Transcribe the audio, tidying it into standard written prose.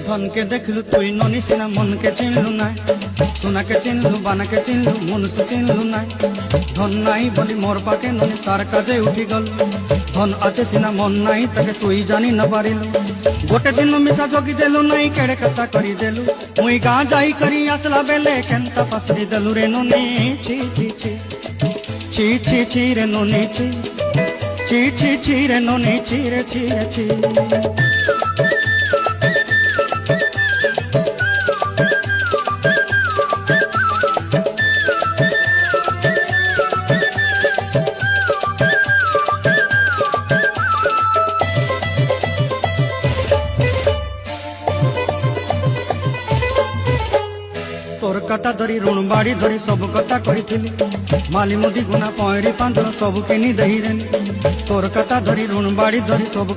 ধনকে দেখলু তুই ননি সিনা মনকে চিনলু নাই, সোনাকে চিনলু বানাকে চিনলু মনুষ্য চিনলু নাই। ধন নাই বলি মোর পাকে ননি তার কাজে উঠি গল, ধন আছে সিনা মন নাই তাকে তুই জানি ন পারিলু। গোটে দিন মিশা জগি দেলু নাই কেড়ে কথা করি দেলু, মুই গাঁ যাই করি আসলা বেলে কেনতা পাসরি দেলু রে ননি। ছি ছি ছি ছি ছি ছি রে ননি ছি ছি ছি ছি রে ননি ছি রে ছি রে ছি। তোর কথা ধরি ঋণ বাড়ি ধরি সব কথা কইছিলি, মালি মুদি গুনা পয়রি পাঁদ সব কিনি দেই রে। তোর কথা ধরি ঋণ বাড়ি ধরি সব